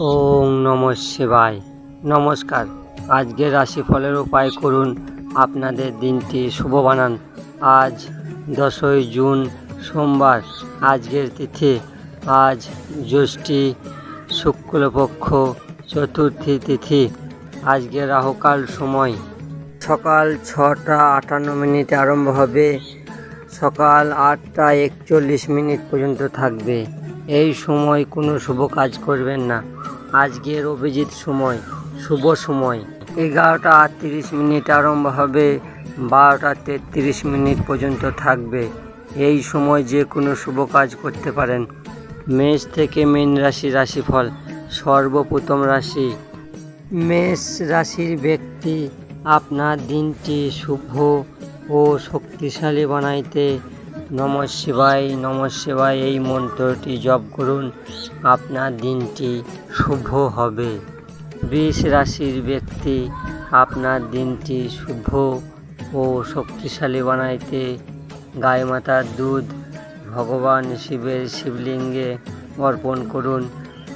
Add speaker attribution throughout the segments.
Speaker 1: ওং নমঃ শিবায়। নমস্কার। আজকের রাশিফলের উপায় করুন আপনাদের দিনটি শুভ বানান। আজ 10ই জুন সোমবার। আজকের তিথি আজ জ্যৈষ্ঠী শুক্লপক্ষ চতুর্থী তিথি। আজকে রাহুকাল সময় সকাল 6টা 58 আরম্ভ হবে, সকাল 8টা 41 পর্যন্ত থাকবে। এই সময় কোনো শুভ কাজ করবেন না। আজকের অভিজিৎ সময় শুভ সময় 11টা 38 আরম্ভ হবে, 12টা 33 পর্যন্ত থাকবে। এই সময় যে কোনো শুভ কাজ করতে পারেন। মেষ থেকে মীন রাশিফল। সর্বপ্রথম রাশি মেষ রাশির ব্যক্তি, আপনার দিনটি শুভ ও শক্তিশালী বানাইতে নমঃ শিবায় এই মন্ত্রটি জপ করুন। আপনার দিনটি শুভ হবে। বৃষ রাশির ব্যক্তি, আপনার দিনটি শুভ ও শক্তিশালী বানাইতে গাই মাতার দুধ ভগবান শিবের শিবলিঙ্গে অর্পণ করুন।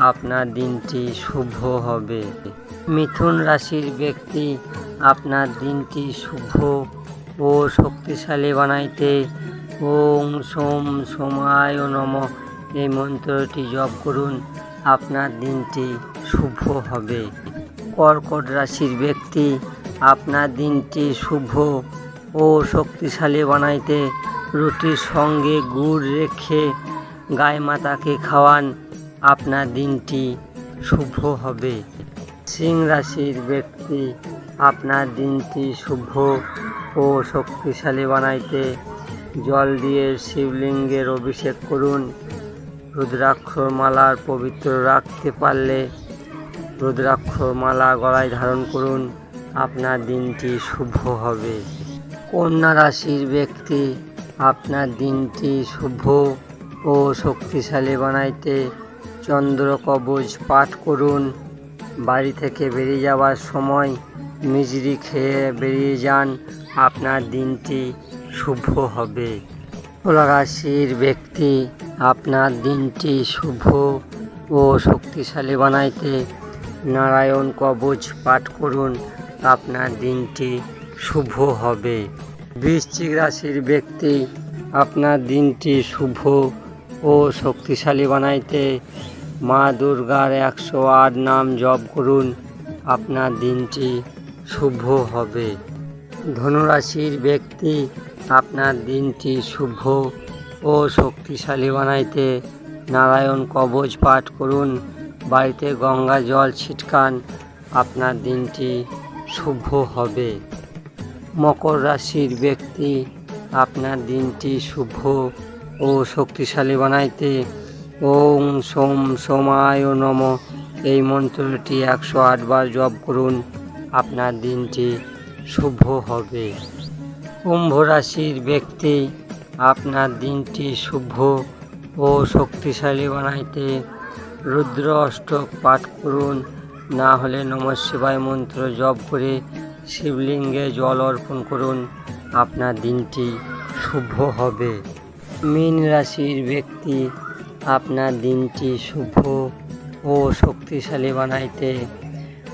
Speaker 1: আপনার দিনটি শুভ হবে। মিথুন রাশির ব্যক্তি, আপনার দিনটি শুভ ও শক্তিশালী বানাইতে ওং সোম সোমায় নমঃ এই মন্ত্রটি জপ করুন। আপনার দিনটি শুভ হবে। কর্কট রাশির ব্যক্তি, আপনার দিনটি শুভ ও শক্তিশালী বানাইতে রুটির সঙ্গে গুড় রেখে গাই মাতাকে খাওয়ান। আপনার দিনটি শুভ হবে। সিংহ রাশির ব্যক্তি, আপনার দিনটি শুভ ও শক্তিশালী বানাইতে জল দিয়ে শিবলিঙ্গের অভিষেক করুন। রুদ্রাক্ষর মালার পবিত্র রাখতে পারলে রুদ্রাক্ষর মালা গলায় ধারণ করুন। আপনার দিনটি শুভ হবে। কন্যা রাশির ব্যক্তি, আপনার দিনটি শুভ ও শক্তিশালী বানাইতে চন্দ্র কবচ পাঠ করুন। বাড়ি থেকে বেরিয়ে যাওয়ার সময় মিজরি খেয়ে বেরিয়ে যান। আপনার দিনটি শুভ হবে। তুলা রাশির ব্যক্তি, আপনার দিনটি শুভ ও শক্তিশালী বানাইতে নারায়ণ কবচ পাঠ করুন। আপনার দিনটি শুভ হবে। বৃশ্চিক রাশির ব্যক্তি, আপনার দিনটি শুভ ও শক্তিশালী বানাইতে মা দুর্গার 108 নাম জপ করুন। আপনার দিনটি শুভ হবে। ধনুরাশির ব্যক্তি, আপনার দিনটি শুভ ও শক্তিশালী বানাইতে নারায়ণ কবচ পাঠ করুন। বাড়িতে গঙ্গা জল ছিটকান। আপনার দিনটি শুভ হবে। মকর রাশির ব্যক্তি, আপনার দিনটি শুভ ও শক্তিশালী বানাইতে ওং সোম সোমায় নমঃ এই মন্ত্রটি 108 বার জপ করুন। আপনার দিনটি শুভ হবে। কুম্ভ রাশির ব্যক্তি, আপনার দিনটি শুভ ও শক্তিশালী বানাইতে রুদ্র অষ্টক পাঠ করুন। না হলে নমঃ শিবায় মন্ত্র জপ করে শিবলিঙ্গে জল অর্পণ করুন। আপনার দিনটি শুভ হবে। মীন রাশির ব্যক্তি, আপনার দিনটি শুভ ও শক্তিশালী বানাইতে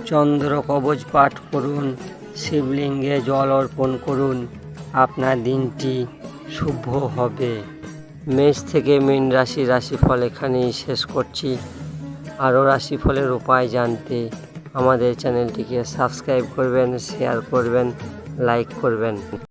Speaker 1: চন্দ্র কবচ পাঠ করুন। শিবলিঙ্গে জল অর্পণ করুন। আপনার দিনটি শুভ হবে। মেষ থেকে মীন রাশিফল এখানেই শেষ করছি। আরও রাশিফলের উপায় জানতে আমাদের চ্যানেলটিকে সাবস্ক্রাইব করবেন, শেয়ার করবেন, লাইক করবেন।